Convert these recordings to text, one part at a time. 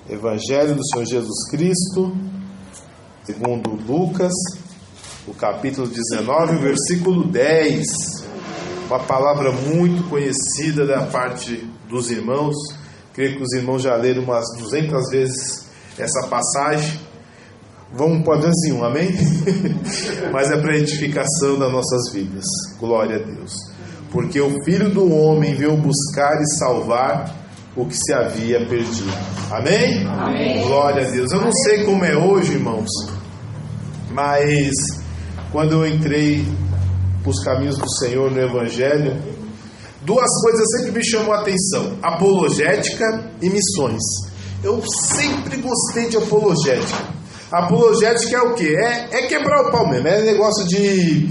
Evangelho do Senhor Jesus Cristo, segundo Lucas, o capítulo 19, o versículo 10. Uma palavra muito conhecida da parte dos irmãos. Creio que os irmãos já leram umas 200 vezes essa passagem. Vamos para um, amém? Mas é para edificação das nossas vidas. Glória a Deus. Porque o Filho do Homem veio buscar e salvar o que se havia perdido. Amém? Amém. Glória a Deus. Eu não sei como é hoje, irmãos, mas quando eu entrei os caminhos do Senhor no Evangelho, duas coisas sempre me chamam a atenção: apologética e missões. Eu sempre gostei de apologética. Apologética é o quê? É quebrar o pau mesmo, é negócio de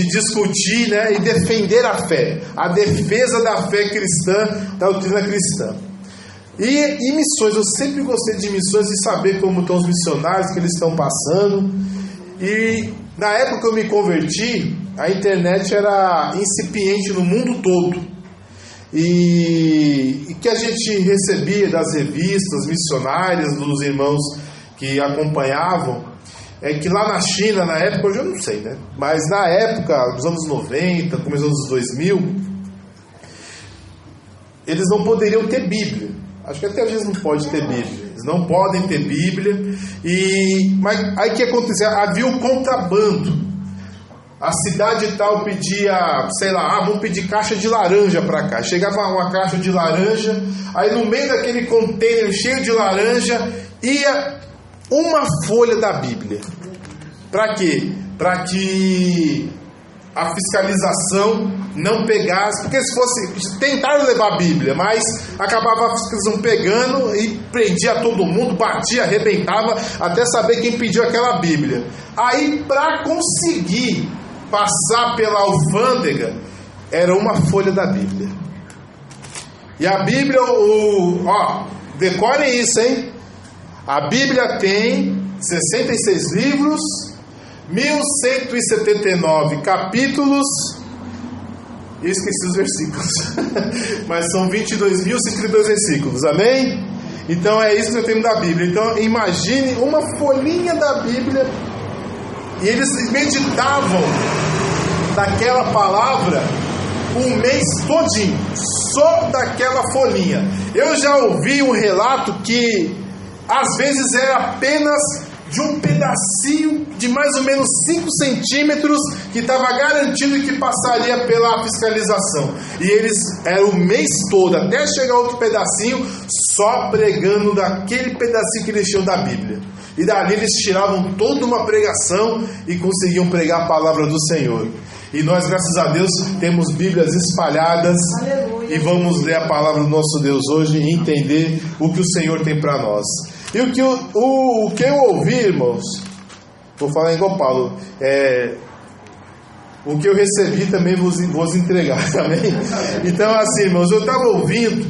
discutir, né, e defender a fé, a defesa da fé cristã, da doutrina cristã. E missões, eu sempre gostei de missões e saber como estão os missionários, que eles estão passando. E na época que eu me converti, a internet era incipiente no mundo todo. E que a gente recebia das revistas missionárias, dos irmãos que acompanhavam, é que lá na China, na época, hoje eu não sei, né? Mas na época, dos anos 90, começo dos anos 2000, eles não poderiam ter Bíblia. Acho que até às vezes não pode ter Bíblia. Eles não podem ter Bíblia. Mas aí o que acontecia? Havia o contrabando. A cidade tal pedia, sei lá, vamos pedir caixa de laranja para cá. Chegava uma caixa de laranja, aí no meio daquele container cheio de laranja, ia uma folha da Bíblia. Para quê? Para que a fiscalização não pegasse, porque se fosse, tentaram levar a Bíblia, mas acabava a fiscalização pegando e prendia todo mundo, batia, arrebentava, até saber quem pediu aquela Bíblia. Aí, para conseguir passar pela alfândega, era uma folha da Bíblia. E a Bíblia, decorem isso, hein? A Bíblia tem 66 livros, 1179 capítulos, e esqueci os versículos, mas são 22.052 versículos, amém? Então é isso que eu tenho da Bíblia. Então imagine uma folhinha da Bíblia, e eles meditavam daquela palavra um mês todinho, só daquela folhinha. Eu já ouvi um relato que às vezes era apenas de um pedacinho de mais ou menos 5 centímetros que estava garantido que passaria pela fiscalização. E eles eram o mês todo, até chegar outro pedacinho, só pregando daquele pedacinho que eles tinham da Bíblia. E dali eles tiravam toda uma pregação e conseguiam pregar a palavra do Senhor. E nós, graças a Deus, temos Bíblias espalhadas. Aleluia. E vamos ler a palavra do nosso Deus hoje e entender o que o Senhor tem para nós. E o que eu ouvi, irmãos, vou falar igual Paulo, o que eu recebi também vos entregar, amém? Então, assim, irmãos, eu estava ouvindo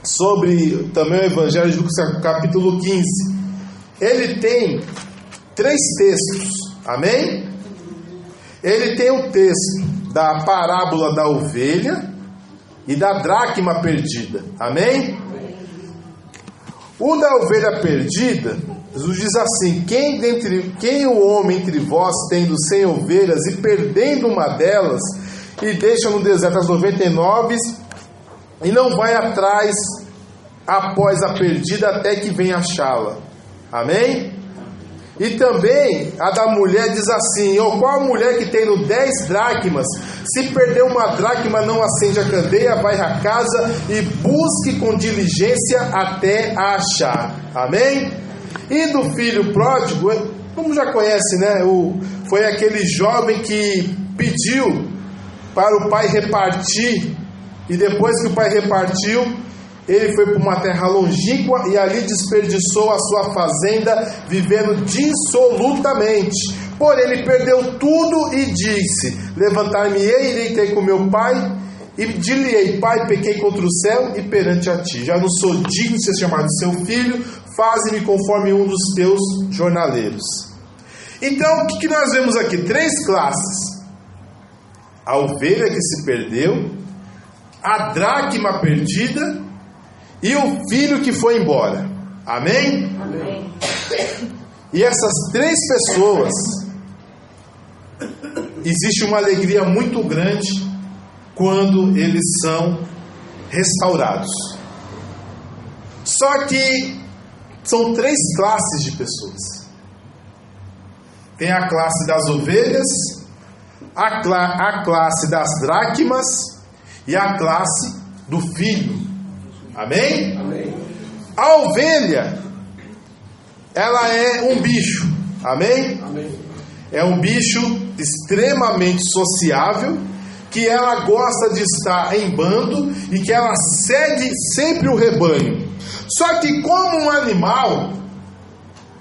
sobre também o Evangelho de Lucas, capítulo 15. Ele tem 3 textos, amém? Ele tem o texto da parábola da ovelha e da dracma perdida, amém? O da ovelha perdida, Jesus diz assim: quem o homem entre vós tendo 100 ovelhas e perdendo uma delas, e deixa no deserto as 99 e não vai atrás após a perdida até que venha achá-la, amém? E também a da mulher diz assim: qual a mulher que tendo 10 dracmas, se perder uma dracma, não acende a candeia, vai à casa e busque com diligência até a achar, amém? E do filho pródigo, como já conhece, né? Foi aquele jovem que pediu para o pai repartir, e depois que o pai repartiu, ele foi para uma terra longínqua e ali desperdiçou a sua fazenda, vivendo dissolutamente. Porém, ele perdeu tudo e disse: levantar-me-ei, irei ter com meu pai, e dir-lhe-ei: pai, pequei contra o céu e perante a ti. Já não sou digno de ser chamado seu filho, faze-me conforme um dos teus jornaleiros. Então, o que nós vemos aqui? 3 classes: a ovelha que se perdeu, a dracma perdida e o filho que foi embora. Amém? Amém. E essas 3 pessoas, existe uma alegria muito grande quando eles são restaurados. Só que são 3 classes de pessoas. Tem a classe das ovelhas, a classe das dracmas e a classe do filho. Amém? Amém. A ovelha, ela é um bicho. Amém? Amém. É um bicho extremamente sociável, que ela gosta de estar em bando e que ela segue sempre o rebanho. Só que como um animal,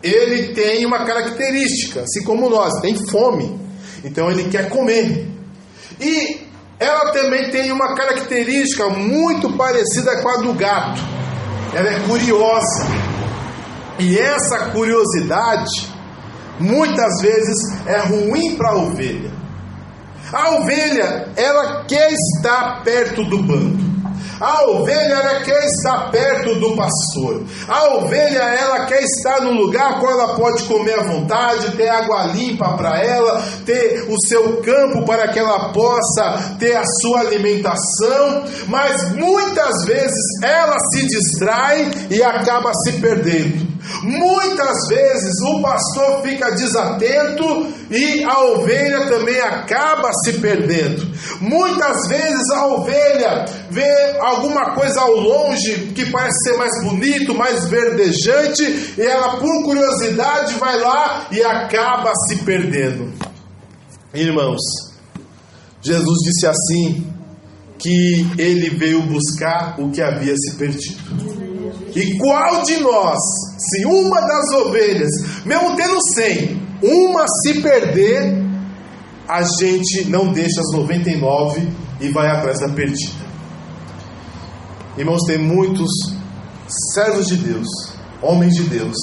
ele tem uma característica, assim como nós, tem fome. Então ele quer comer. E ela também tem uma característica muito parecida com a do gato. Ela é curiosa. E essa curiosidade, muitas vezes, é ruim para a ovelha. A ovelha, ela quer estar perto do bando. A ovelha, ela quer estar perto do pastor. A ovelha, ela quer estar num lugar onde ela pode comer à vontade, ter água limpa para ela, ter o seu campo para que ela possa ter a sua alimentação. Mas muitas vezes ela se distrai e acaba se perdendo. Muitas vezes o pastor fica desatento e a ovelha também acaba se perdendo. Muitas vezes a ovelha vê alguma coisa ao longe que parece ser mais bonito, mais verdejante, e ela por curiosidade vai lá e acaba se perdendo. Irmãos, Jesus disse assim, que ele veio buscar o que havia se perdido. E qual de nós, se uma das ovelhas, mesmo tendo 100, uma se perder, a gente não deixa as 99 e vai atrás da perdida? Irmãos, tem muitos servos de Deus, homens de Deus,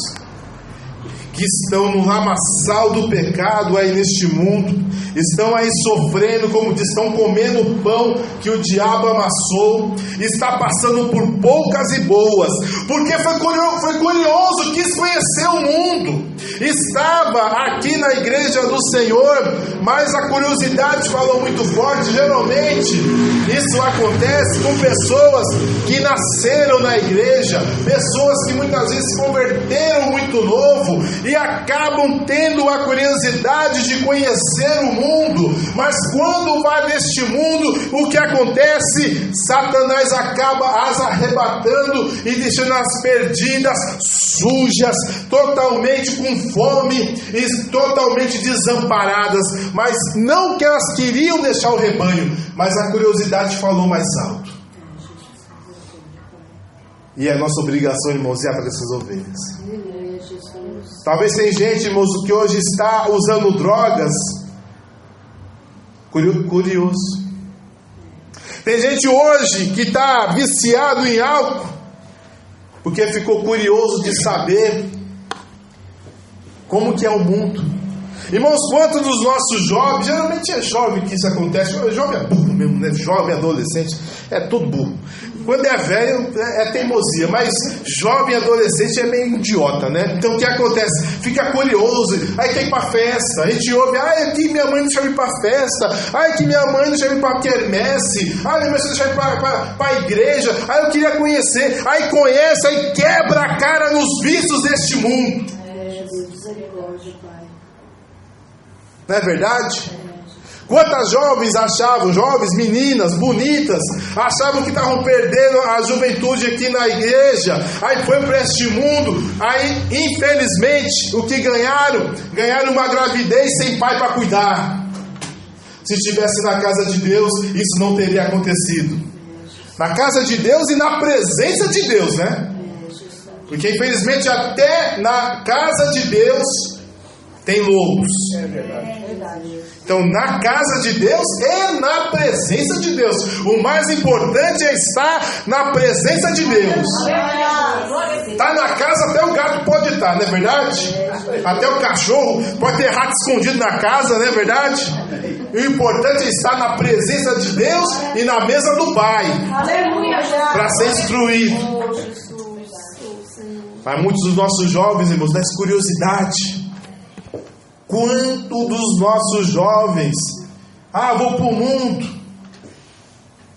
que estão no lamaçal do pecado aí neste mundo, estão aí sofrendo, como diz, estão comendo o pão que o diabo amassou, está passando por poucas e boas, porque foi curioso, quis conhecer o mundo, estava aqui na igreja do Senhor, mas a curiosidade falou muito forte. Geralmente isso acontece com pessoas que nasceram na igreja, pessoas que muitas vezes se converteram muito novo e acabam tendo a curiosidade de conhecer o mundo, mas quando vai deste mundo, o que acontece? Satanás acaba as arrebatando e deixando as perdidas, sujas, totalmente com fome e totalmente desamparadas, mas não que elas queriam deixar o rebanho, mas a curiosidade falou mais alto. E é nossa obrigação, irmãos, ir atrás dessas ovelhas. Talvez tem gente, irmãos, que hoje está usando drogas, curioso. Tem gente hoje que está viciado em álcool, porque ficou curioso de saber como que é o mundo. Irmãos, quantos dos nossos jovens, geralmente é jovem que isso acontece, jovem é burro mesmo, né? Jovem, adolescente, é tudo burro. Quando é velho, é teimosia, mas jovem, adolescente é meio idiota, né? Então o que acontece? Fica curioso, aí quer ir pra festa, a gente ouve, aqui minha mãe não deixa eu ir pra festa, que minha mãe não deixa eu ir pra quermesse, minha mãe não deixa eu ir pra igreja, eu queria conhecer, aí conhece, aí quebra a cara nos vícios deste mundo. Não é verdade? Quantas jovens achavam, jovens, meninas, bonitas, achavam que estavam perdendo a juventude aqui na igreja, aí foi para este mundo, aí infelizmente o que ganharam uma gravidez sem pai para cuidar. Se estivesse na casa de Deus, isso não teria acontecido. Na casa de Deus e na presença de Deus, né? Porque infelizmente até na casa de Deus tem lobos. É verdade. Então, na casa de Deus e na presença de Deus. O mais importante é estar na presença de Deus. Está na casa, até o gato pode estar, não é verdade? Até o cachorro pode ter rato escondido na casa, não é verdade? E o importante é estar na presença de Deus e na mesa do Pai, para ser instruído. Mas muitos dos nossos jovens, irmãos, dessa curiosidade. Quanto dos nossos jovens, vou para o mundo,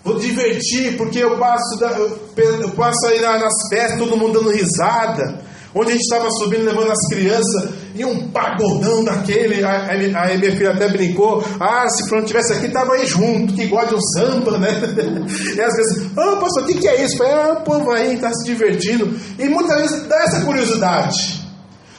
vou divertir, porque eu passo aí nas festas, todo mundo dando risada. Onde a gente estava subindo, levando as crianças, e um pagodão daquele, aí minha filha até brincou, se Fran estivesse aqui, estava aí junto, que gosta de um samba, né? E às vezes, pastor, o que é isso? O povo aí está se divertindo. E muitas vezes dá essa curiosidade.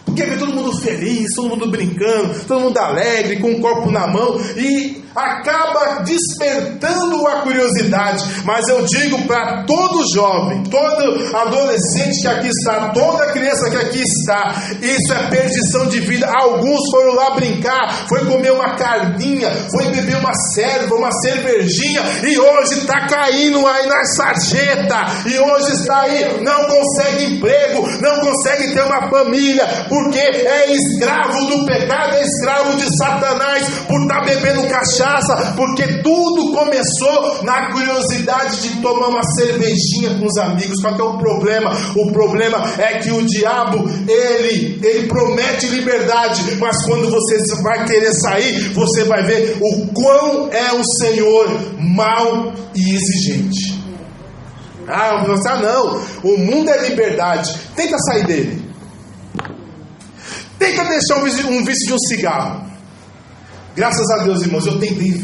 Porque vê todo mundo feliz, todo mundo brincando, todo mundo alegre, com um copo na mão, e acaba despertando a curiosidade. Mas eu digo para todo jovem, todo adolescente que aqui está, toda criança que aqui está, isso é perdição de vida. Alguns foram lá brincar, foi comer uma carninha, foi beber uma cerveja, uma cervejinha, e hoje está caindo aí na sarjeta, e hoje está aí, não consegue emprego, não consegue ter uma família, porque é escravo do pecado, é escravo de Satanás, por estar bebendo cachaça, porque tudo começou na curiosidade de tomar uma cervejinha com os amigos. Qual que é o problema? O problema é que o diabo, ele promete liberdade, mas quando você vai querer sair, você vai ver o quão é o Senhor mau e exigente. Não, o mundo é liberdade, tenta sair dele. Tenta deixar um vício de um cigarro. Graças a Deus, irmãos, eu tentei.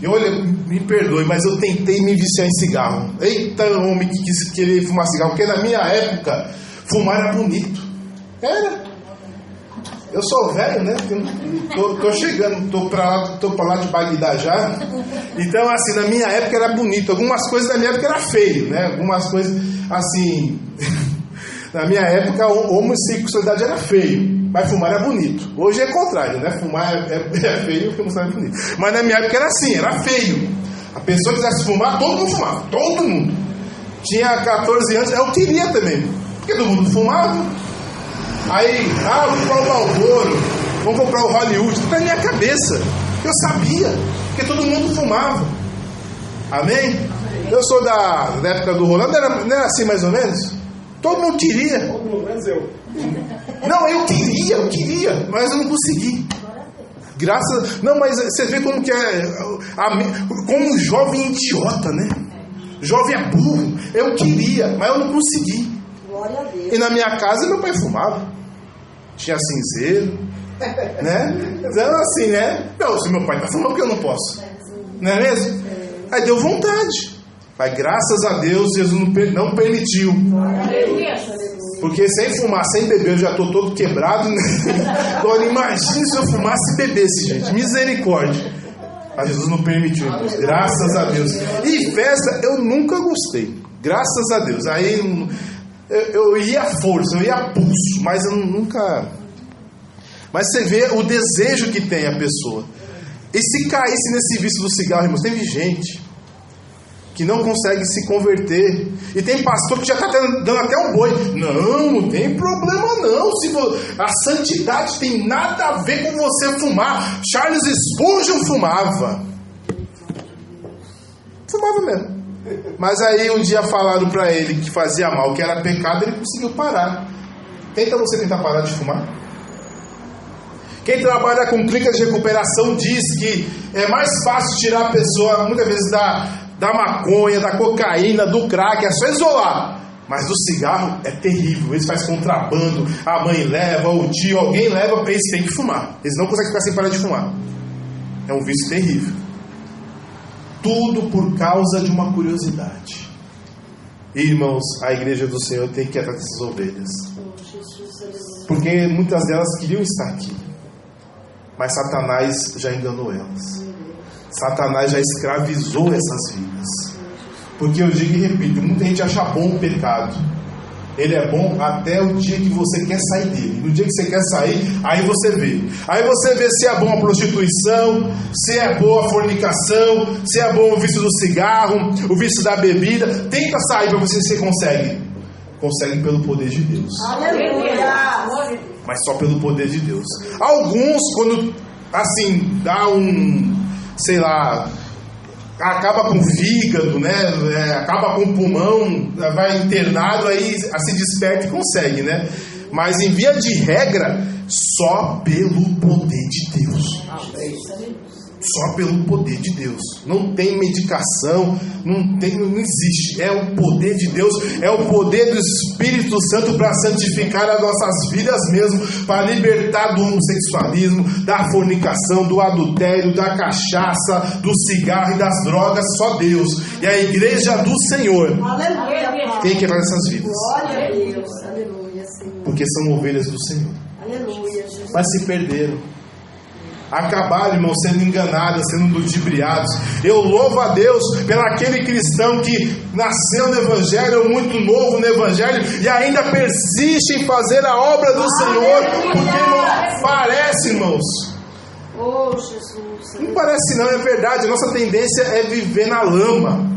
Olha, me perdoe, mas eu tentei me viciar em cigarro. Eita, homem que quis querer fumar cigarro. Porque na minha época, fumar era bonito. Era. Eu sou velho, né? Tô chegando, tô pra lá de Bagdá já. Então, assim, na minha época era bonito. Algumas coisas da minha época era feio, né? Algumas coisas, assim... Na minha época, a homossexualidade era feio. Mas fumar é bonito. Hoje é contrário, né? Fumar é feio e fumar é bonito. Mas na minha época era assim, era feio. A pessoa que quisesse fumar, todo mundo fumava. Todo mundo. Tinha 14 anos, eu queria também. Porque todo mundo fumava. Aí, vamos comprar o Marlboro, vamos comprar o Hollywood. Tudo na minha cabeça. Eu sabia. Porque todo mundo fumava. Amém? Eu sou da época do Rolando, não era assim mais ou menos? Todo mundo queria. Todo mundo, menos eu. Não, eu queria, mas eu não consegui. Não, mas você vê como que é. Como um jovem idiota, né? Jovem é burro. Eu queria, mas eu não consegui. Glória a Deus. E na minha casa meu pai fumava. Tinha cinzeiro, né? Então assim, né? Não, se meu pai está fumando, porque eu não posso. Não é mesmo? Aí deu vontade. Mas graças a Deus, Jesus não permitiu. Porque sem fumar, sem beber, eu já estou todo quebrado. Né? Agora imagine se eu fumasse e bebesse, gente. Misericórdia. Mas Jesus não permitiu, irmãos. Graças a Deus. E festa eu nunca gostei. Graças a Deus. Aí eu ia à força, eu ia a pulso. Mas eu nunca... Mas você vê o desejo que tem a pessoa. E se caísse nesse vício do cigarro, irmãos, teve gente que não consegue se converter. E tem pastor que já está dando até um boi. Não tem problema não. A santidade tem nada a ver com você fumar. Charles Spurgeon fumava. Fumava mesmo. Mas aí um dia falaram para ele que fazia mal, que era pecado, ele conseguiu parar. Tenta você tentar parar de fumar. Quem trabalha com clínicas de recuperação diz que é mais fácil tirar a pessoa, muitas vezes, da maconha, da cocaína, do crack, é só isolar. Mas do cigarro é terrível. Eles fazem contrabando, a mãe leva, o tio, alguém leva, eles têm que fumar. Eles não conseguem ficar sem parar de fumar. É um vício terrível. Tudo por causa de uma curiosidade. Irmãos, a igreja do Senhor tem que ir atrás dessas ovelhas. Porque muitas delas queriam estar aqui. Mas Satanás já enganou elas. Satanás já escravizou essas vidas. Porque eu digo e repito, muita gente acha bom o pecado. Ele é bom até o dia que você quer sair dele. No dia que você quer sair, aí você vê. Aí você vê se é bom a prostituição, se é boa a fornicação, se é bom o vício do cigarro, o vício da bebida. Tenta sair para ver se você consegue. Consegue pelo poder de Deus. Aleluia! Mas só pelo poder de Deus. Alguns, quando assim, dá sei lá, acaba com o fígado, né? Acaba com o pulmão, vai internado, aí se desperta e consegue, né? Mas em via de regra, só pelo poder de Deus. Só pelo poder de Deus. Não tem medicação, não existe. É o poder de Deus, é o poder do Espírito Santo para santificar as nossas vidas mesmo, para libertar do homossexualismo, da fornicação, do adultério, da cachaça, do cigarro e das drogas. Só Deus. E a igreja do Senhor tem que fazer essas vidas. Glória a Deus, aleluia, Senhor. Porque são ovelhas do Senhor. Aleluia, Jesus. Mas se perderam. Acabaram, irmão, sendo enganados, sendo ludibriados. Eu louvo a Deus pelo aquele cristão que nasceu no Evangelho, muito novo no Evangelho, e ainda persiste em fazer a obra do Senhor, porque não parece, irmãos. Oh, Jesus. Não parece não, é verdade. A nossa tendência é viver na lama.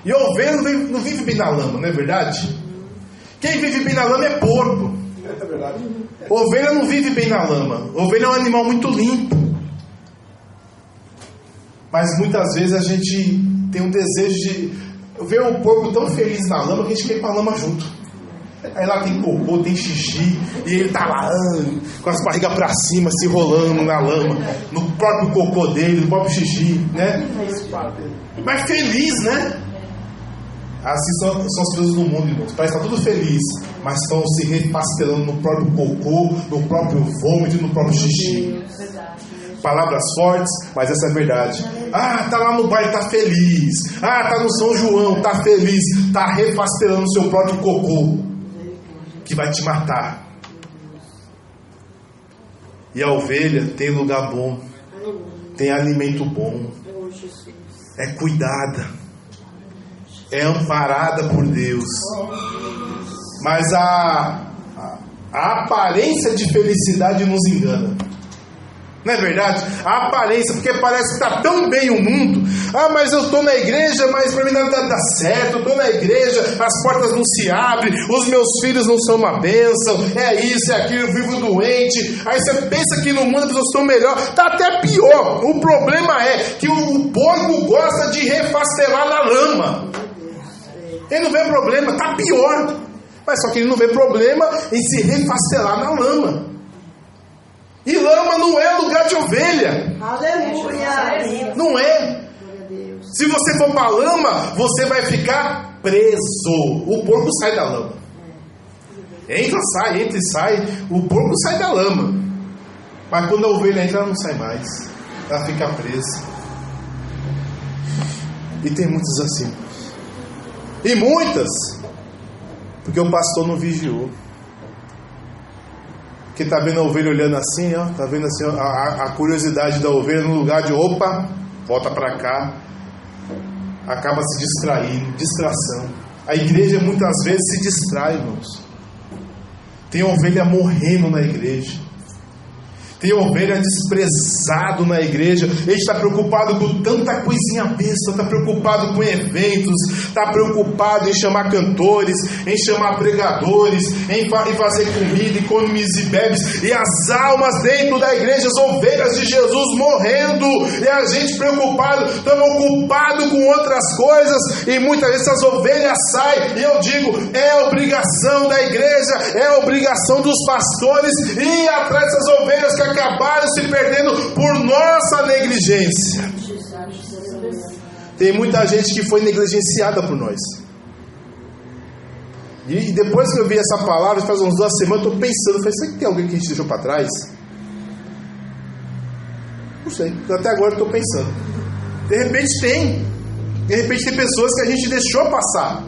E ovelha não vive bem na lama, não é verdade? Quem vive bem na lama é porco. É verdade. Ovelha não vive bem na lama. Ovelha é um animal muito limpo. Mas muitas vezes a gente tem um desejo de ver o porco tão feliz na lama que a gente quer ir para a lama junto. Aí lá tem cocô, tem xixi, e ele tá lá com as barrigas para cima, se rolando na lama, no próprio cocô dele, no próprio xixi, né? Mas feliz, né? Assim são as coisas do mundo, irmãos. Parece que está tudo feliz, mas estão se repastelando no próprio cocô, no próprio vômito e no próprio xixi. Palavras fortes, mas essa é a verdade. Ah, tá lá no baile, tá feliz. Ah, tá no São João, tá feliz. Tá repastelando o seu próprio cocô, que vai te matar. E a ovelha tem lugar bom, tem alimento bom, é cuidada, é amparada por Deus. Mas a aparência de felicidade nos engana. Não é verdade? A aparência, porque parece que está tão bem o mundo. Ah, mas eu estou na igreja, mas para mim nada dá certo. Eu estou na igreja, as portas não se abrem, os meus filhos não são uma bênção, é isso, é aquilo, eu vivo doente. Aí você pensa que no mundo as pessoas estão melhor. Está até pior. O problema é que o porco gosta de refastelar na lama. Ele não vê problema, está pior. Mas só que ele não vê problema em se refastelar na lama. E lama não é lugar de ovelha. Aleluia. Não é. Se você for para a lama, você vai ficar preso. O porco sai da lama. Entra e sai. O porco sai da lama. Mas quando a ovelha entra, ela não sai mais. Ela fica presa. E tem muitos assim. E muitas, porque o pastor não vigiou. Que está vendo a ovelha olhando assim, ó, tá vendo assim, a curiosidade da ovelha no lugar de opa, volta para cá, acaba se distraindo, distração. A igreja muitas vezes se distrai, irmãos. Tem ovelha morrendo na igreja. Tem ovelha desprezado na igreja. Ele está preocupado com tanta coisinha besta, está preocupado com eventos, está preocupado em chamar cantores, em chamar pregadores, em fazer comida, e comes e bebes, e as almas dentro da igreja, as ovelhas de Jesus morrendo, e a gente preocupado, estamos ocupados com outras coisas, e muitas vezes as ovelhas saem, e eu digo, é obrigação da igreja, é obrigação dos pastores ir atrás dessas ovelhas que acabaram se perdendo por nossa negligência. Tem muita gente que foi negligenciada por nós. E depois que eu vi essa palavra, faz uns 2 semanas, eu estou pensando, falei, será que tem alguém que a gente deixou para trás? Não sei, até agora eu estou pensando. De repente tem. De repente tem pessoas que a gente deixou passar.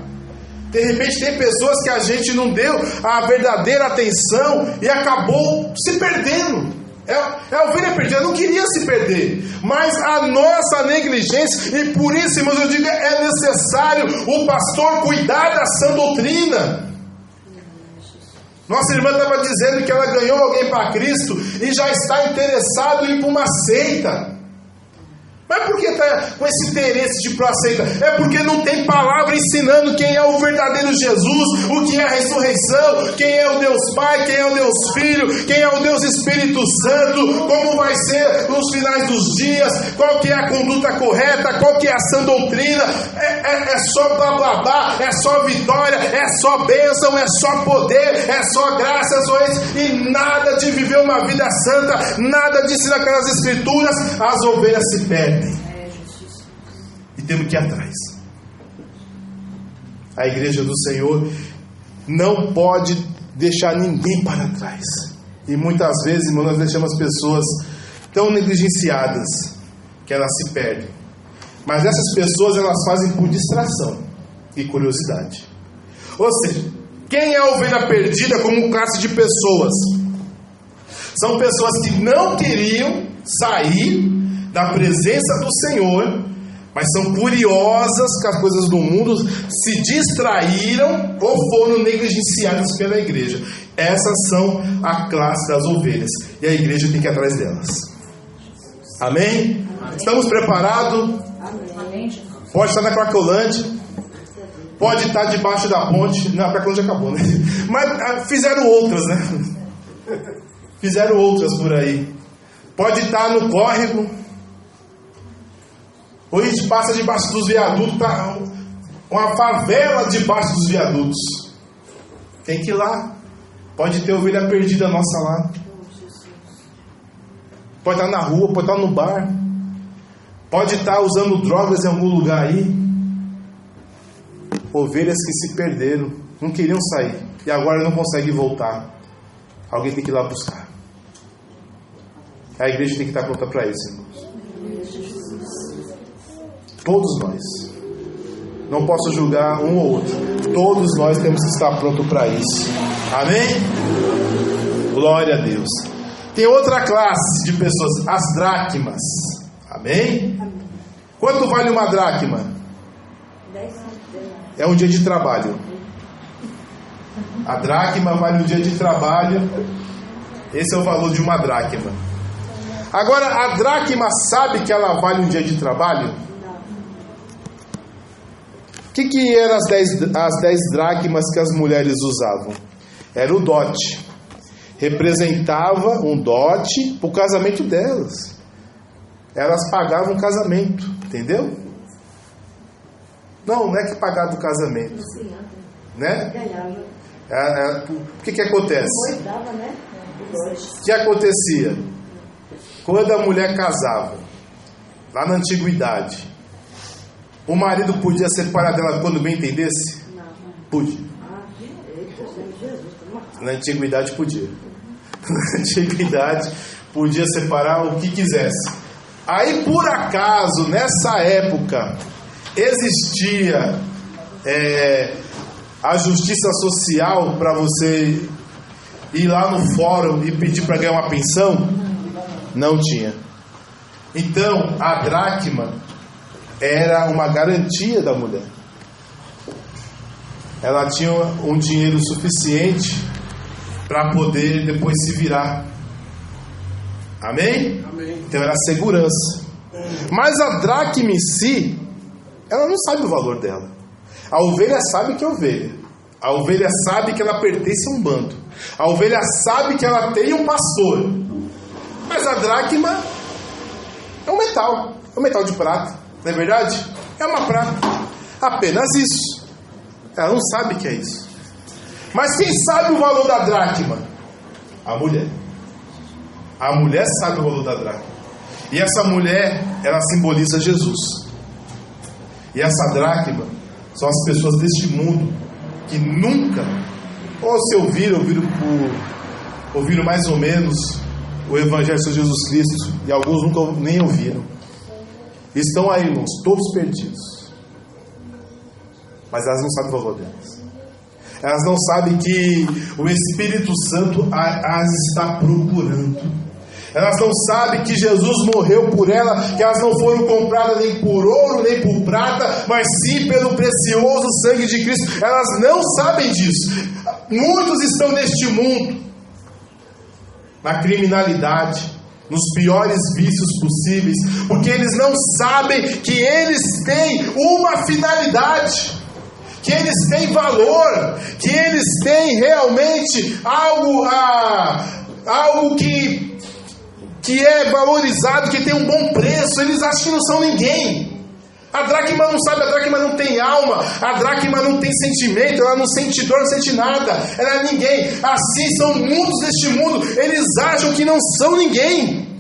De repente tem pessoas que a gente não deu a verdadeira atenção e acabou se perdendo. É a ovelha perdida, não queria se perder, mas a nossa negligência, e por isso, irmãos, eu digo, é necessário o pastor cuidar da sã doutrina. Nossa irmã estava dizendo que ela ganhou alguém para Cristo e já está interessado em ir para uma seita. Mas por que está com esse interesse de ir para a seita? É porque não tem palavra ensinando quem é o verdadeiro Jesus, o que é a ressurreição, revelou quem é o Deus Pai, quem é o Deus Filho, quem é o Deus Espírito Santo, como vai ser nos finais dos dias, qual que é a conduta correta, qual que é a sã doutrina. É só blá blá blá, é só vitória, é só bênção, é só poder, é só graças a isso, e nada de viver uma vida santa, nada de ensinar aquelas escrituras. As ovelhas se perdem e temos que ir atrás. A igreja do Senhor não pode deixar ninguém para trás. E muitas vezes, irmão, nós deixamos as pessoas tão negligenciadas que elas se perdem. Mas essas pessoas, elas fazem por distração e curiosidade. Ou seja, quem é a ovelha perdida como classe de pessoas? São pessoas que não queriam sair da presença do Senhor, mas são curiosas com as coisas do mundo, se distraíram ou foram negligenciadas pela igreja. Essas são a classe das ovelhas, e a igreja tem que ir atrás delas. Amém? Estamos preparados? Amém. Pode estar na Cracolândia, pode estar debaixo da ponte. Não, a Cracolândia acabou, né? Mas fizeram outras, né? Fizeram outras por aí. Pode estar no córrego. Hoje a gente passa debaixo dos viadutos, tá uma favela debaixo dos viadutos. Tem que ir lá. Pode ter ovelha perdida nossa lá. Pode estar na rua, pode estar no bar. Pode estar usando drogas em algum lugar aí. Ovelhas que se perderam, não queriam sair e agora não conseguem voltar. Alguém tem que ir lá buscar. A igreja tem que estar pronta para isso, irmãos. Todos nós. Não posso julgar um ou outro. Todos nós temos que estar prontos para isso. Amém? Glória a Deus. Tem outra classe de pessoas, as dracmas. Amém? Quanto vale uma dracma? 10. É um dia de trabalho. A dracma vale um dia de trabalho. Esse é o valor de uma dracma. Agora, a dracma sabe que ela vale um dia de trabalho? O que eram as 10 dracmas que as mulheres usavam? Era o dote. Representava um dote para o casamento delas. Elas pagavam o casamento, entendeu? Não é que pagava o casamento, né? O que acontece? O que acontecia? Quando a mulher casava, lá na antiguidade, o marido podia separar dela quando bem entendesse? Podia. Na antiguidade podia. Na antiguidade podia separar o que quisesse. Aí por acaso, nessa época, existia a justiça social para você ir lá no fórum e pedir para ganhar uma pensão? Não tinha. Então a dracma era uma garantia da mulher. Ela tinha um dinheiro suficiente para poder depois se virar. Amém? Amém. Então era segurança. Mas a dracma em si, ela não sabe o valor dela. A ovelha sabe que é ovelha. A ovelha sabe que ela pertence a um bando. A ovelha sabe que ela tem um pastor. Mas a dracma é um metal de prata. Não é verdade? É uma prata. Apenas isso. Ela não sabe que é isso. Mas quem sabe o valor da dracma? A mulher. A mulher sabe o valor da dracma. E essa mulher, ela simboliza Jesus. E essa dracma são as pessoas deste mundo que nunca, ou se ouviram mais ou menos o Evangelho de Jesus Cristo, e alguns nunca nem ouviram. Estão aí, irmãos, todos perdidos. Mas elas não sabem o valor delas. Elas não sabem que o Espírito Santo as está procurando. Elas não sabem que Jesus morreu por elas, que elas não foram compradas nem por ouro, nem por prata, mas sim pelo precioso sangue de Cristo. Elas não sabem disso. Muitos estão neste mundo, na criminalidade, nos piores vícios possíveis, porque eles não sabem que eles têm uma finalidade, que eles têm valor, que eles têm realmente algo que é valorizado, que tem um bom preço. Eles acham que não são ninguém. A dracma não sabe, a dracma não tem alma, a dracma não tem sentimento, ela não sente dor, não sente nada, ela é ninguém. Assim são muitos deste mundo, eles acham que não são ninguém.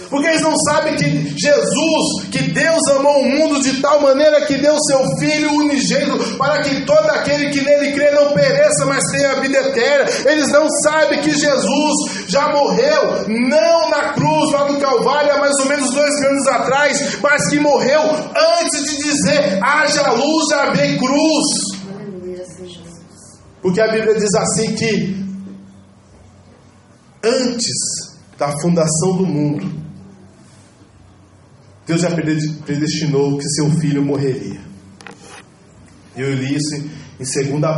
Porque eles não sabem que Jesus, que Deus amou o mundo de tal maneira que deu o seu Filho unigênito, para que todo aquele que nele crê não pereça, mas tenha a vida eterna. Eles não sabem que Jesus já morreu, não na cruz, lá no Calvário, há mais ou menos 2 mil anos atrás, mas que morreu antes de dizer, haja luz, haver cruz. Porque a Bíblia diz assim que antes da fundação do mundo, Deus já predestinou que seu filho morreria. Eu li isso em 2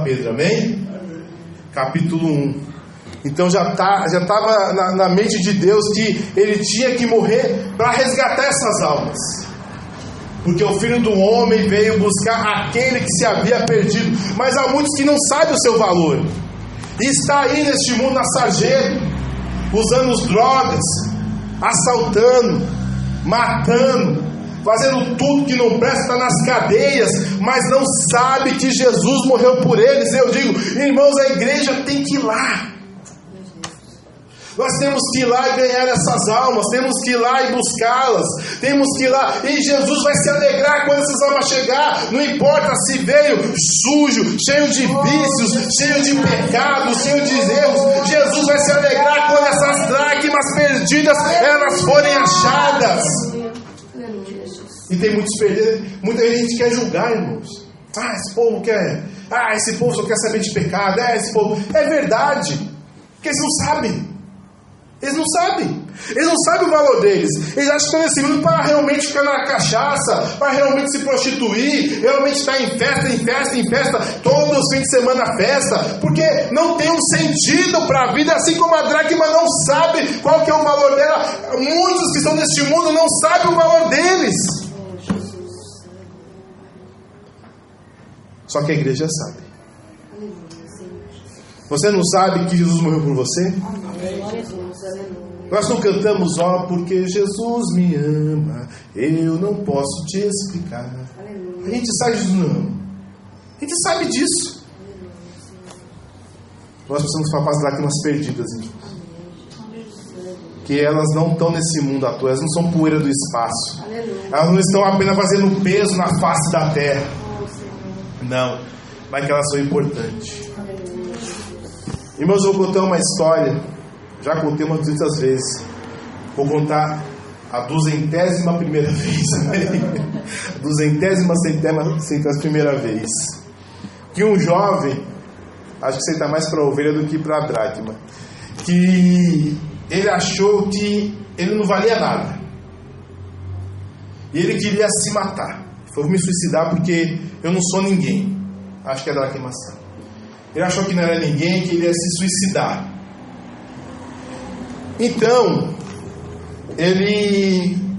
Pedro, amém? Capítulo 1. Então já estava na mente de Deus que ele tinha que morrer para resgatar essas almas. Porque o Filho do Homem veio buscar aquele que se havia perdido. Mas há muitos que não sabem o seu valor. E está aí neste mundo na sarjeta, usando drogas, assaltando, matando, fazendo tudo que não presta, está nas cadeias, mas não sabe que Jesus morreu por eles. Eu digo, irmãos, a igreja tem que ir lá. Nós temos que ir lá e ganhar essas almas, temos que ir lá e buscá-las, temos que ir lá, e Jesus vai se alegrar quando essas almas chegar. Não importa se veio sujo, cheio de vícios, cheio de pecados, cheio de erros. Jesus vai se alegrar quando essas dracmas perdidas elas forem achadas. E tem muitos perdidos, muita gente quer julgar, irmãos. Esse povo quer, esse povo só quer saber de pecado, esse povo. É verdade, porque eles não sabem. Eles não sabem o valor deles. Eles acham que estão nesse mundo para realmente ficar na cachaça, para realmente se prostituir, realmente estar em festa, todos os fins de semana festa, porque não tem um sentido para a vida, assim como a dracma não sabe qual que é o valor dela. Muitos que estão neste mundo não sabem o valor deles. Só que a igreja sabe. Você não sabe que Jesus morreu por você? Nós não cantamos, porque Jesus me ama, eu não posso te explicar. A gente sabe disso, não. A gente sabe disso. Nós precisamos falar para as dracmas perdidas, que elas não estão nesse mundo à toa, elas não são poeira do espaço. Elas não estão apenas fazendo peso na face da terra. Não, mas que elas são importantes. Irmãos, eu vou contar uma história. Já contei umas 200 vezes. Vou contar a 201ª vez. 201ª vez. Que um jovem, acho que você está mais para a ovelha do que para a dracma, que ele achou que ele não valia nada. E ele queria se matar. Foi me suicidar porque eu não sou ninguém. Acho que é a dracma sabe. Ele achou que não era ninguém, que ele ia se suicidar. Então,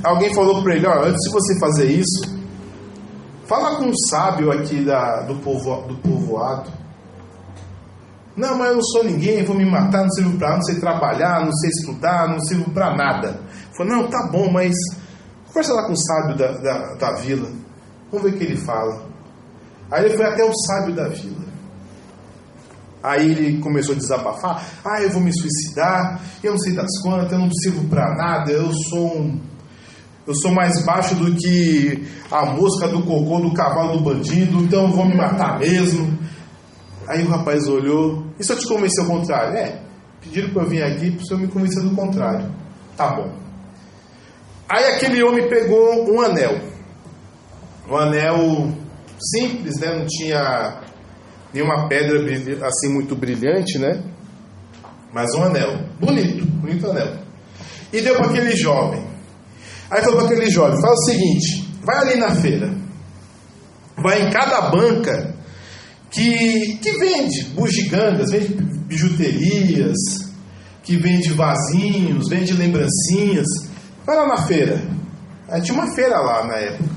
alguém falou para ele, antes de você fazer isso, fala com um sábio aqui do povoado. Não, mas eu não sou ninguém, vou me matar, não sirvo para nada, não sei trabalhar, não sei estudar, não sirvo para nada. Ele falou, não, tá bom, mas conversa lá com o sábio da vila, vamos ver o que ele fala. Aí ele foi até o sábio da vila. Aí ele começou a desabafar. Eu vou me suicidar, eu não sei das quantas, eu não sirvo para nada, eu sou mais baixo do que a mosca do cocô do cavalo do bandido, então eu vou me matar mesmo. Aí o rapaz olhou, e se eu te convencer ao contrário? Pediram para eu vir aqui para o senhor me convencer do contrário. Tá bom. Aí aquele homem pegou um anel simples, né? Não tinha nenhuma pedra assim muito brilhante, né? Mas um anel, bonito anel. E deu para aquele jovem. Aí falou para aquele jovem, fala o seguinte, vai ali na feira, vai em cada banca que vende bugigangas, vende bijuterias, que vende vasinhos, vende lembrancinhas. Vai lá na feira. Aí tinha uma feira lá na época.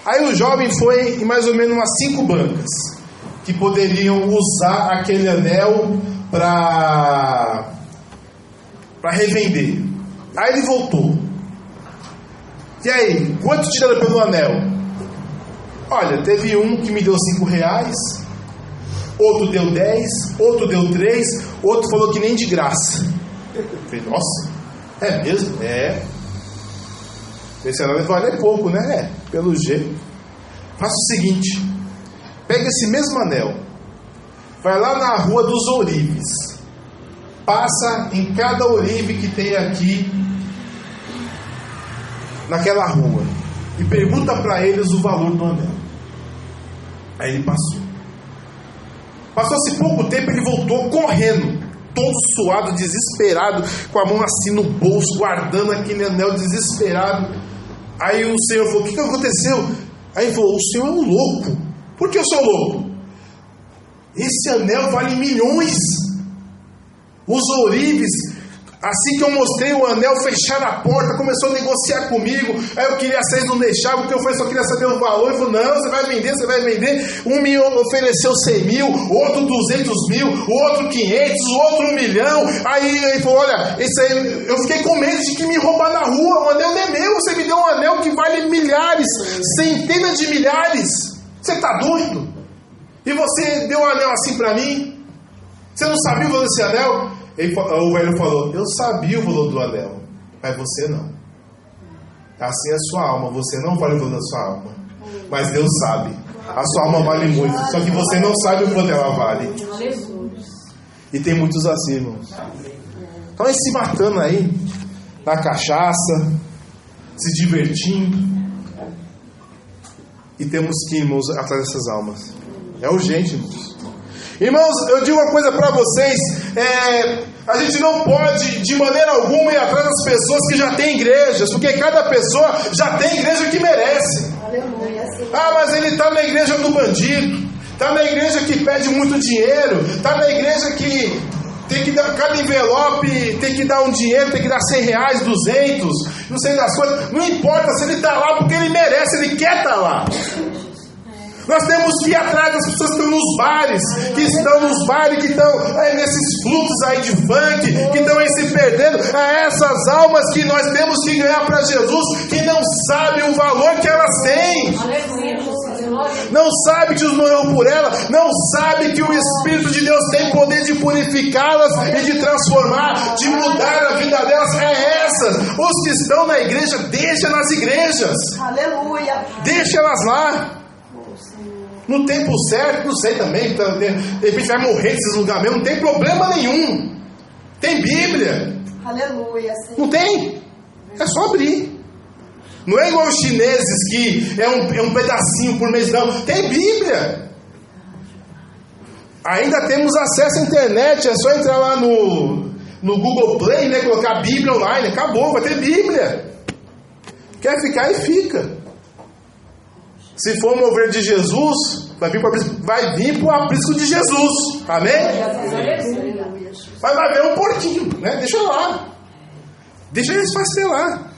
Aí o jovem foi em mais ou menos umas 5 bancas que poderiam usar aquele anel para revender. Aí ele voltou. E aí, quanto te deram pelo anel? Olha, teve um que me deu R$5, outro deu 10, outro deu 3, outro falou que nem de graça. Eu falei, nossa, é mesmo? É. Esse anel vale pouco, né? É, pelo jeito. Faça o seguinte, pega esse mesmo anel, vai lá na Rua dos Ourives, passa em cada ourive que tem aqui naquela rua e pergunta para eles o valor do anel. Aí ele passou. Passou-se pouco tempo, ele voltou correndo, todo suado, desesperado, com a mão assim no bolso, guardando aquele anel, desesperado. Aí o Senhor falou, o que aconteceu? Aí ele falou, o Senhor é um louco. Por que eu sou louco? Esse anel vale milhões. Os ourives, assim que eu mostrei o anel, fecharam a porta, começou a negociar comigo. Aí eu queria sair, não deixava, porque eu só queria saber o valor. Ele falou, não, você vai vender. Um me ofereceu 100 mil, outro 200 mil, outro 500, outro 1 milhão. Aí ele falou, olha, esse aí, eu fiquei com medo de que me roubar na rua. O anel não é meu, você me deu um anel que vale milhares, centenas de milhares. Você está doido? E você deu um anel assim para mim? Você não sabia o valor desse anel? O velho falou, eu sabia o valor do anel, mas você não. Assim é a sua alma, você não vale o valor da sua alma, mas Deus sabe. A sua alma vale muito, só que você não sabe o quanto ela vale. E tem muitos assim, irmãos. Estão aí se matando aí, na cachaça, se divertindo. E temos que ir, irmãos, atrás dessas almas. É urgente, irmãos. Irmãos, eu digo uma coisa para vocês, a gente não pode de maneira alguma ir atrás das pessoas que já têm igrejas, porque cada pessoa já tem igreja que merece. Ah, mas ele está na igreja do bandido, está na igreja que pede muito dinheiro, está na igreja que tem que dar, cada envelope tem que dar um dinheiro, tem que dar R$100, 200, não sei das coisas, não importa se ele está lá porque ele merece, ele quer estar lá. Nós temos que ir atrás das pessoas que estão nos bares, que estão nesses fluxos aí de funk, que estão aí se perdendo. É essas almas que nós temos que ganhar para Jesus, que não sabem o valor que elas têm. Não sabe que Jesus morreu por ela, não sabe que o Espírito de Deus tem poder de purificá-las e de transformar, de mudar a vida delas. É essas. Os que estão na igreja, deixa nas igrejas. Aleluia. Deixa elas lá. No tempo certo, não sei também, de repente vai morrer nesses lugares mesmo, não tem problema nenhum. Tem Bíblia. Aleluia, Senhor. Não tem? É só abrir. Não é igual os chineses que é um pedacinho por mês, não. Tem Bíblia. Ainda temos acesso à internet, é só entrar lá no Google Play, né, colocar Bíblia online, acabou, vai ter Bíblia. Quer ficar e fica. Se for mover de Jesus, vai vir para o aprisco de Jesus. Amém? Mas vai ver um porquinho, né? Deixa lá. Deixa ele esfacelar.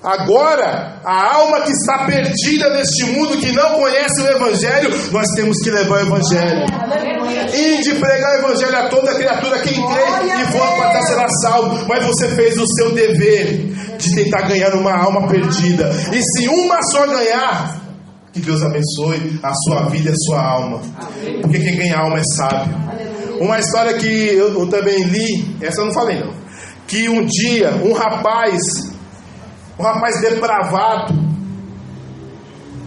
Agora, a alma que está perdida neste mundo, que não conhece o Evangelho, nós temos que levar o Evangelho. E de pregar o Evangelho a toda criatura, quem crê e for para cá será salvo. Mas você fez o seu dever de tentar ganhar uma alma perdida. E se uma só ganhar, que Deus abençoe a sua vida e a sua alma. Porque quem ganha alma é sábio. Uma história que eu também li, essa eu não falei não, que um dia um rapaz depravado,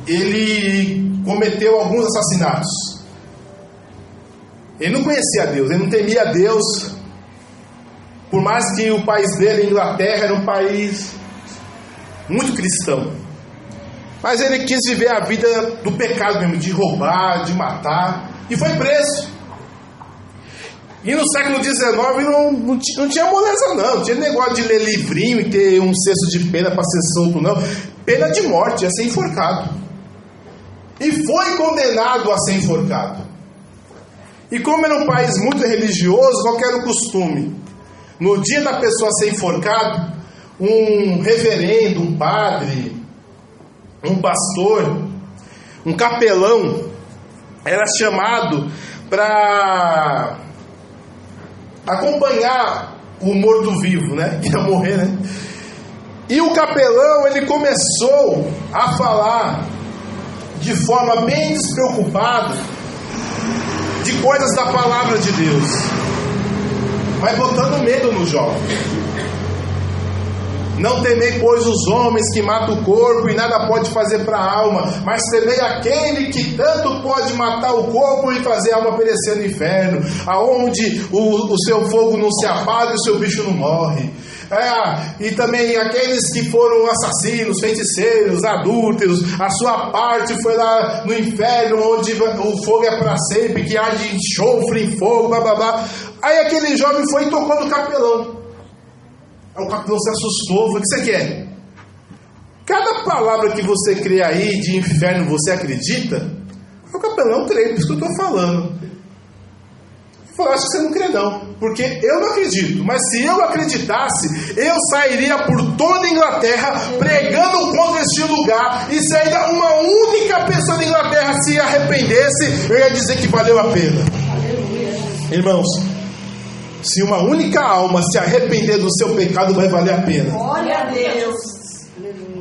ele cometeu alguns assassinatos. Ele não conhecia Deus, ele não temia Deus. Por mais que o país dele, a Inglaterra, era um país muito cristão, mas ele quis viver a vida do pecado mesmo, de roubar, de matar, e foi preso. E no século XIX não tinha moleza não tinha negócio de ler livrinho e ter um cesto de pena para ser solto não. Pena de morte, ia ser enforcado. E foi condenado a ser enforcado. E como era um país muito religioso, qual que era o costume? No dia da pessoa ser enforcada, um reverendo, um padre, um pastor, um capelão era chamado para acompanhar o morto-vivo, né? Que ia morrer, né? E o capelão, ele começou a falar de forma bem despreocupada de coisas da palavra de Deus, mas botando medo no jovem. Não temei, pois, os homens que matam o corpo e nada pode fazer para a alma, mas temei aquele que tanto pode matar o corpo e fazer a alma perecer no inferno, aonde o seu fogo não se apaga e o seu bicho não morre. E também aqueles que foram assassinos, feiticeiros, adúlteros, a sua parte foi lá no inferno, onde o fogo é para sempre, que há de enxofre em fogo, blá blá blá. Aí aquele jovem foi e tocou no capelão. Aí o capelão se assustou, falou: o que você quer? Cada palavra que você crê aí de inferno, você acredita? O capelão crê, por isso que eu estou falando. Ele falou: acho que você não crê não, porque eu não acredito, mas se eu acreditasse, eu sairia por toda a Inglaterra pregando contra este lugar, e se ainda uma única pessoa da Inglaterra se arrependesse, eu ia dizer que valeu a pena. Irmãos, se uma única alma se arrepender do seu pecado, vai valer a pena. Glória a Deus.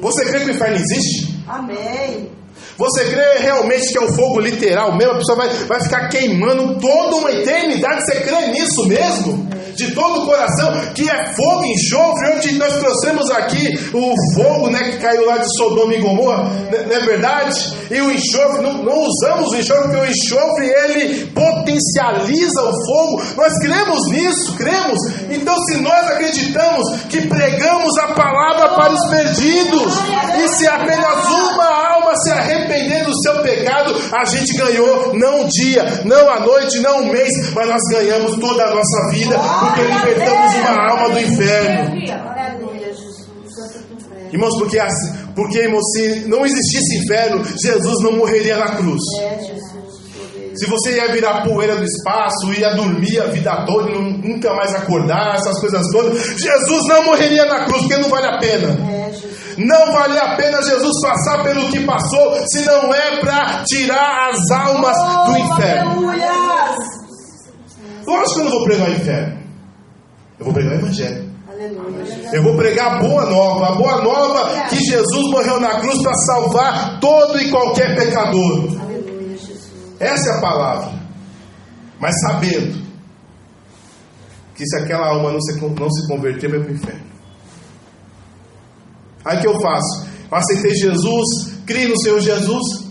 Você crê que o inferno existe? Amém. Você crê realmente que é o fogo literal mesmo? A pessoa vai ficar queimando toda uma eternidade? Você crê nisso mesmo? De todo o coração? Que é fogo, enxofre? Onde nós trouxemos aqui o fogo, né, que caiu lá de Sodoma e Gomorra, não é verdade? E o enxofre, não usamos o enxofre, porque o enxofre ele potencializa o fogo. Nós cremos nisso, cremos. Então, se nós acreditamos que pregamos a palavra para os perdidos, e se apenas uma alma se arrepender do seu pecado, a gente ganhou não um dia, não a noite, não um mês, mas nós ganhamos toda a nossa vida, porque libertamos uma alma do inferno. Irmãos, porque irmãos, se não existisse inferno, Jesus não morreria na cruz. Se você ia virar poeira do espaço, ia dormir a vida toda e nunca mais acordar, essas coisas todas, Jesus não morreria na cruz, porque não vale a pena. Não vale a pena Jesus passar pelo que passou, se não é para tirar as almas do inferno. Lógico que eu não vou pregar o inferno, eu vou pregar o evangelho. Eu vou pregar a boa nova que Jesus morreu na cruz para salvar todo e qualquer pecador. Essa é a palavra. Mas sabendo que se aquela alma não se converter, vai para o inferno. Aí o que eu faço? Eu aceitei Jesus, criei no Senhor Jesus.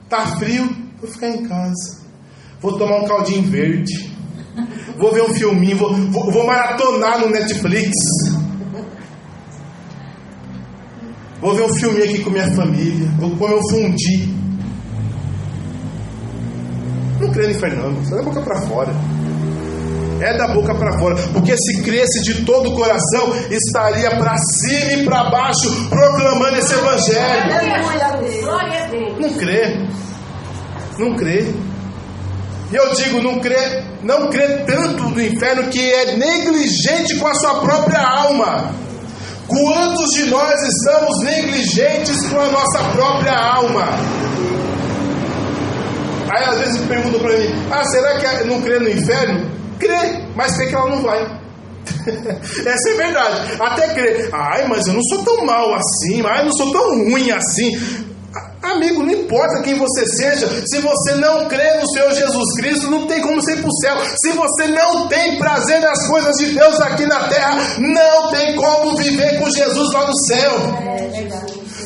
Tá frio, vou ficar em casa. Vou tomar um caldinho verde. Vou ver um filminho, vou maratonar no Netflix. Vou ver um filminho aqui com minha família. Vou comer um fundi. Não creio no inferno não, só da boca para fora. É da boca para fora, porque se cresce de todo o coração, estaria para cima e para baixo proclamando esse evangelho. Não crê. E eu digo, não crê tanto no inferno que é negligente com a sua própria alma. Quantos de nós estamos negligentes com a nossa própria alma? Aí às vezes perguntam para mim: será que não crê no inferno? Crê, mas crê que ela não vai. Essa é verdade. Até crê. Mas eu não sou tão mal assim. Eu não sou tão ruim assim. Amigo, não importa quem você seja, se você não crê no Senhor Jesus Cristo, não tem como você ir para o céu. Se você não tem prazer nas coisas de Deus aqui na terra, não tem como viver com Jesus lá no céu.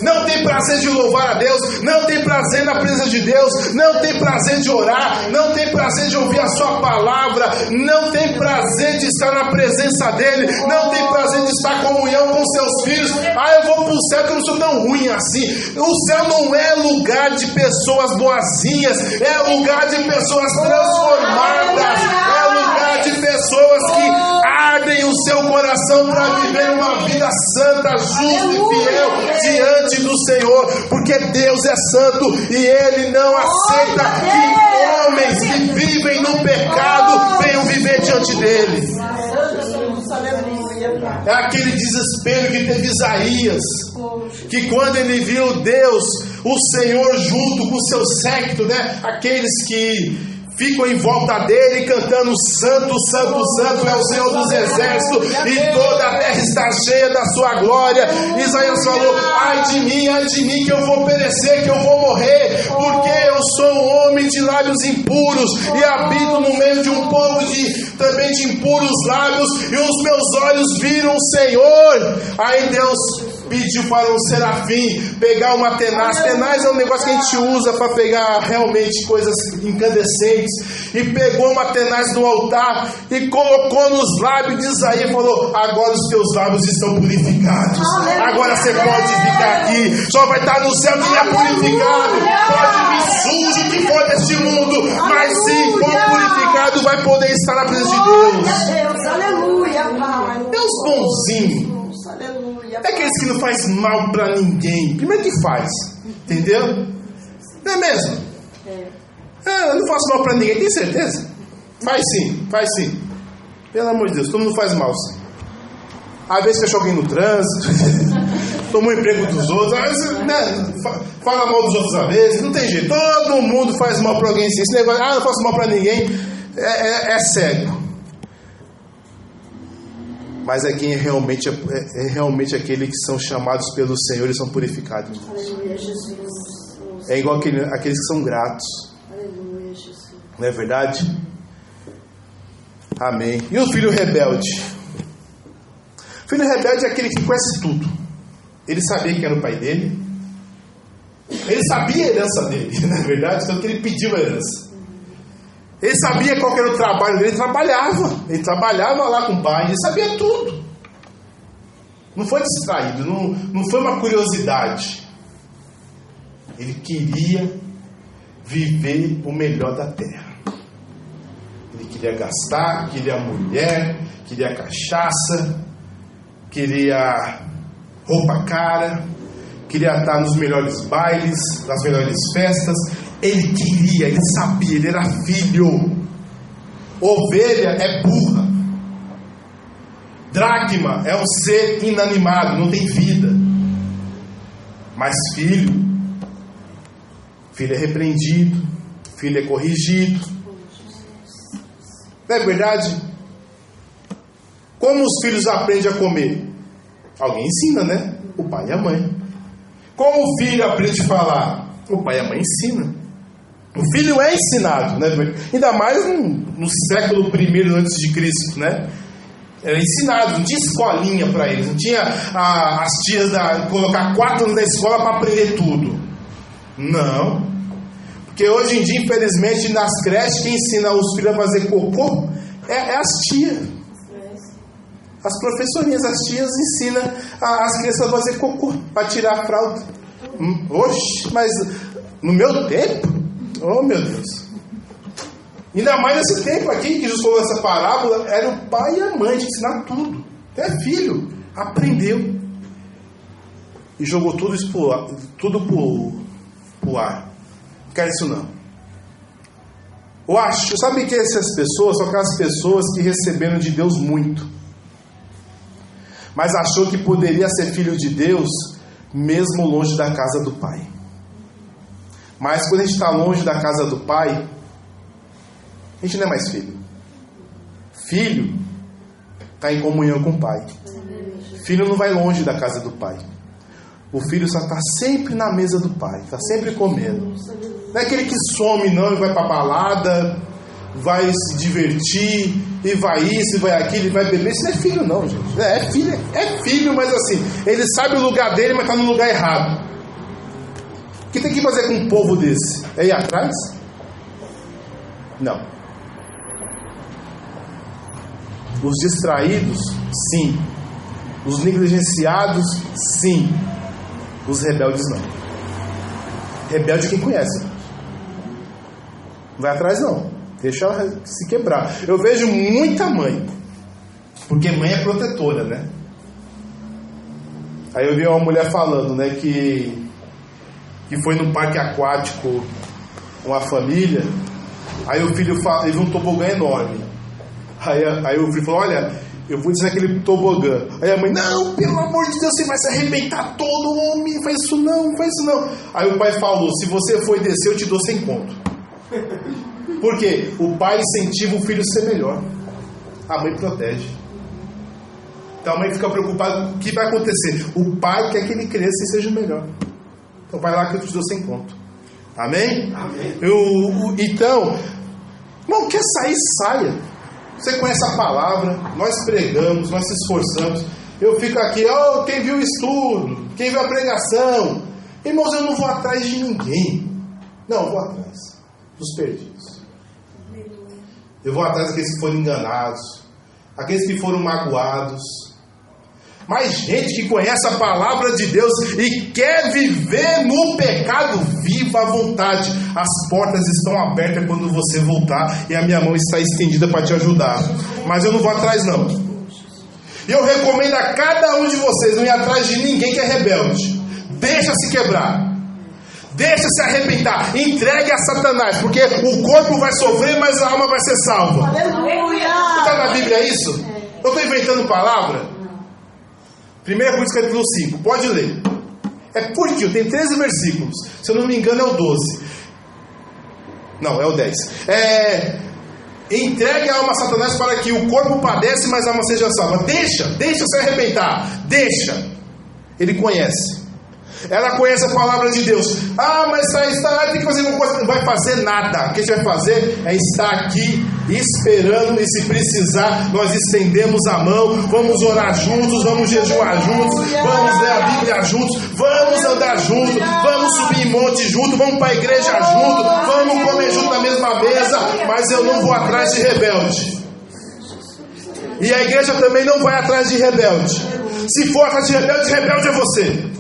Não tem prazer de louvar a Deus, não tem prazer na presença de Deus, não tem prazer de orar, não tem prazer de ouvir a sua palavra, não tem prazer de estar na presença dEle, não tem prazer de estar em comunhão com seus filhos. Eu vou para o céu que eu não sou tão ruim assim. O céu não é lugar de pessoas boazinhas, é lugar de pessoas transformadas, é lugar de pessoas que ardem o seu coração para viver uma vida santa, justa e fiel diante do Senhor, porque Deus é santo e Ele não aceita que homens que vivem no pecado venham viver diante dele. É aquele desespero que teve Isaías, que quando ele viu Deus o Senhor junto com o seu séquito, né? Aqueles que ficam em volta dele cantando santo, santo, santo é o Senhor dos exércitos e toda a terra está cheia da sua glória. Isaías falou: ai de mim que eu vou perecer, que eu vou morrer, porque eu sou um homem de lábios impuros e habito no meio de um povo também de impuros lábios, e os meus olhos viram o Senhor. Aí Deus pediu para um serafim pegar uma tenaz. Tenaz é um negócio que a gente usa para pegar realmente coisas incandescentes. E pegou uma tenaz do altar e colocou nos lábios de Isaías e falou: agora os teus lábios estão purificados. Agora você pode ficar aqui. Só vai estar no céu quem é purificado. Pode vir sujo o que for deste mundo, mas se for purificado vai poder estar na presença de Deus. Aleluia, Pai. Deus bonzinho. É aqueles que não faz mal pra ninguém. Primeiro que faz, entendeu? Não é mesmo? Eu não faço mal pra ninguém, tem certeza? Faz sim. Pelo amor de Deus, todo mundo faz mal, sim. Às vezes fecha alguém no trânsito, toma o emprego dos outros, às vezes, né, fala mal dos outros às vezes, não tem jeito. Todo mundo faz mal pra alguém, sim. Esse negócio, não faço mal pra ninguém, é cego. Mas é quem realmente aqueles que são chamados pelo Senhor e são purificados. Aleluia, Jesus. É igual aqueles que são gratos. Aleluia, Jesus. Não é verdade? Amém. E o filho rebelde? O filho rebelde é aquele que conhece tudo. Ele sabia que era o pai dele. Ele sabia a herança dele, não é verdade? Tanto que ele pediu a herança. Ele sabia qual era o trabalho dele, ele trabalhava lá com o pai, ele sabia tudo. Não foi distraído, não foi uma curiosidade. Ele queria viver o melhor da terra. Ele queria gastar, queria mulher, queria cachaça, queria roupa cara, queria estar nos melhores bailes, nas melhores festas. Ele queria, ele sabia, ele era filho. Ovelha é burra. Dracma é um ser inanimado, não tem vida. Mas filho é repreendido, filho é corrigido. Não é verdade? Como os filhos aprendem a comer? Alguém ensina, né? O pai e a mãe. Como o filho aprende a falar? O pai e a mãe ensinam. O filho é ensinado, né? Ainda mais no século I antes de Cristo, né? Era ensinado, não tinha escolinha para eles, não tinha as tias colocar 4 anos na escola para aprender tudo. Não. Porque hoje em dia, infelizmente, nas creches, quem ensina os filhos a fazer cocô é as tias. As professorinhas, as tias ensinam as crianças a fazer cocô para tirar a fralda. Oxe, mas no meu tempo, oh meu Deus, ainda mais nesse tempo aqui que Jesus falou essa parábola, era o pai e a mãe de ensinar tudo. Até filho aprendeu e jogou tudo pro ar. Não quero isso não. Eu acho, sabe que essas pessoas são aquelas pessoas que receberam de Deus muito, mas achou que poderia ser filho de Deus mesmo longe da casa do pai. Mas quando a gente está longe da casa do pai, a gente não é mais filho. Filho está em comunhão com o pai. Filho não vai longe da casa do pai. O filho só está sempre na mesa do pai, está sempre comendo. Não é aquele que some não e vai para a balada, vai se divertir, e vai isso, e vai aquilo, e vai beber. Isso não é filho não, gente. É filho, mas assim, ele sabe o lugar dele, mas está no lugar errado. O que tem que fazer com um povo desse? É ir atrás? Não. Os distraídos, sim. Os negligenciados, sim. Os rebeldes, não. Rebelde é quem conhece. Não vai atrás, não. Deixa ela se quebrar. Eu vejo muita mãe, porque mãe é protetora, né? Aí eu vi uma mulher falando, né, que foi no parque aquático uma família. Aí o filho ele viu um tobogã enorme. Aí o filho falou, olha, eu vou descer naquele tobogã. Aí a mãe, não, pelo amor de Deus, você vai se arrebentar todo, homem, faz isso não, faz isso não. Aí o pai falou, se você for descer, eu te dou 100 conto. Por quê? O pai incentiva o filho a ser melhor. A mãe protege. Então a mãe fica preocupada com o que vai acontecer. O pai quer que ele cresça e seja melhor. Então vai lá que eu te dou 100 conto. Amém? Amém. Então, irmão, quer sair, saia. Você conhece a palavra, nós pregamos, nós se esforçamos. Eu fico aqui, quem viu o estudo, quem viu a pregação. Irmãos, eu não vou atrás de ninguém. Não, eu vou atrás dos perdidos. Eu vou atrás daqueles que foram enganados, aqueles que foram magoados. Mas gente que conhece a palavra de Deus e quer viver no pecado, viva à vontade. As portas estão abertas quando você voltar e a minha mão está estendida para te ajudar. Mas eu não vou atrás não. E eu recomendo a cada um de vocês não ir atrás de ninguém que é rebelde. Deixa se quebrar. Deixa se arrebentar. Entregue a Satanás, porque o corpo vai sofrer, mas a alma vai ser salva. Aleluia! Está na Bíblia isso? Eu estou inventando palavra? 1 Coríntios capítulo 5, pode ler. É curtinho, tem 13 versículos. Se eu não me engano é o 12. Não, é o 10. Entregue a alma a Satanás para que o corpo padece, mas a alma seja salva. Deixa se arrebentar. Deixa. Ele conhece. Ela conhece a palavra de Deus. Mas tem que fazer alguma coisa. Não vai fazer nada. O que a gente vai fazer é estar aqui esperando, e se precisar nós estendemos a mão, vamos orar juntos, vamos jejuar juntos, vamos ler a Bíblia juntos, vamos andar juntos, vamos subir em monte junto, vamos para a igreja junto, vamos comer junto na mesma mesa. Mas eu não vou atrás de rebelde, e a igreja também não vai atrás de rebelde. Se for atrás de rebelde, rebelde é você.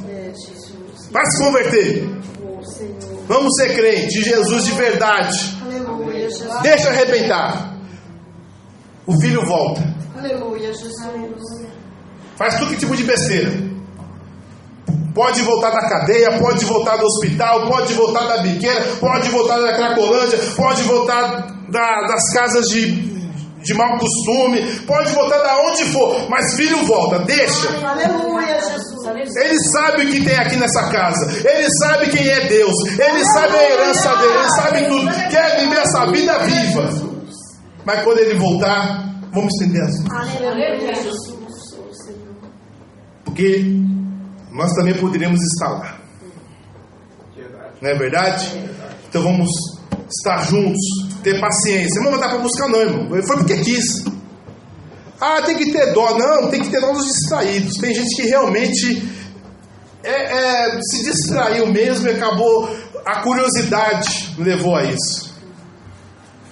Vai se converter. Vamos ser crente de Jesus de verdade. Deixa arrebentar. O filho volta. Aleluia, Jesus. Faz tudo que tipo de besteira. Pode voltar da cadeia, pode voltar do hospital, pode voltar da biqueira, pode voltar da Cracolândia, pode voltar das casas de mau costume, pode voltar da onde for, mas filho volta, deixa. Aleluia, Jesus. Ele sabe o que tem aqui nessa casa, ele sabe quem é Deus, ele sabe a herança dele, ele sabe tudo, quer viver essa vida viva. Mas quando ele voltar, vamos estender as mãos. Aleluia, Jesus. Porque nós também poderíamos estar lá. Não é verdade? Então vamos estar juntos, ter paciência. Não vai dar para buscar não, irmão. Foi porque quis. Tem que ter dó. Não, tem que ter dó dos distraídos. Tem gente que realmente se distraiu mesmo e acabou, a curiosidade levou a isso.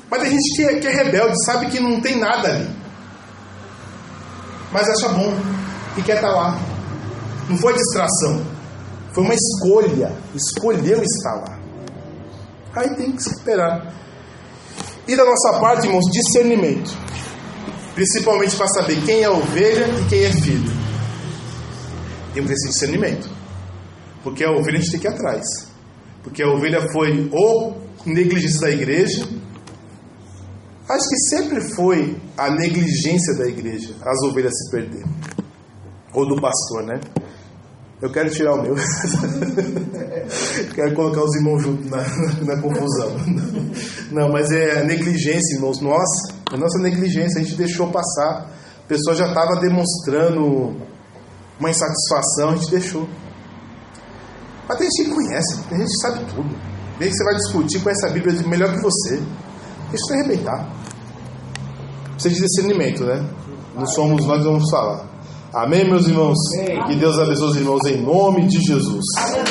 Mas tem gente que é rebelde, sabe que não tem nada ali, mas acha bom e quer estar lá. Não foi distração, foi uma escolha. Escolheu estar lá. Aí tem que esperar. E da nossa parte, irmãos, discernimento, principalmente para saber quem é ovelha e quem é filho. Tem que ter esse discernimento, porque a ovelha a gente tem que ir atrás, porque a ovelha foi ou negligência da igreja. Acho que sempre foi a negligência da igreja, as ovelhas se perderem, ou do pastor, né? Eu quero tirar o meu. Quero colocar os irmãos juntos na confusão. Não, mas é negligência, irmãos. É nossa negligência. A gente deixou passar. A pessoa já estava demonstrando uma insatisfação, a gente deixou. Mas tem gente que conhece, tem gente que sabe tudo. Vê que você vai discutir, conhece a Bíblia melhor que você. Deixa você arrebentar. Precisa de discernimento, né? Não somos nós que vamos falar. Amém, meus irmãos? Amém. Que Deus abençoe os irmãos em nome de Jesus. Amém.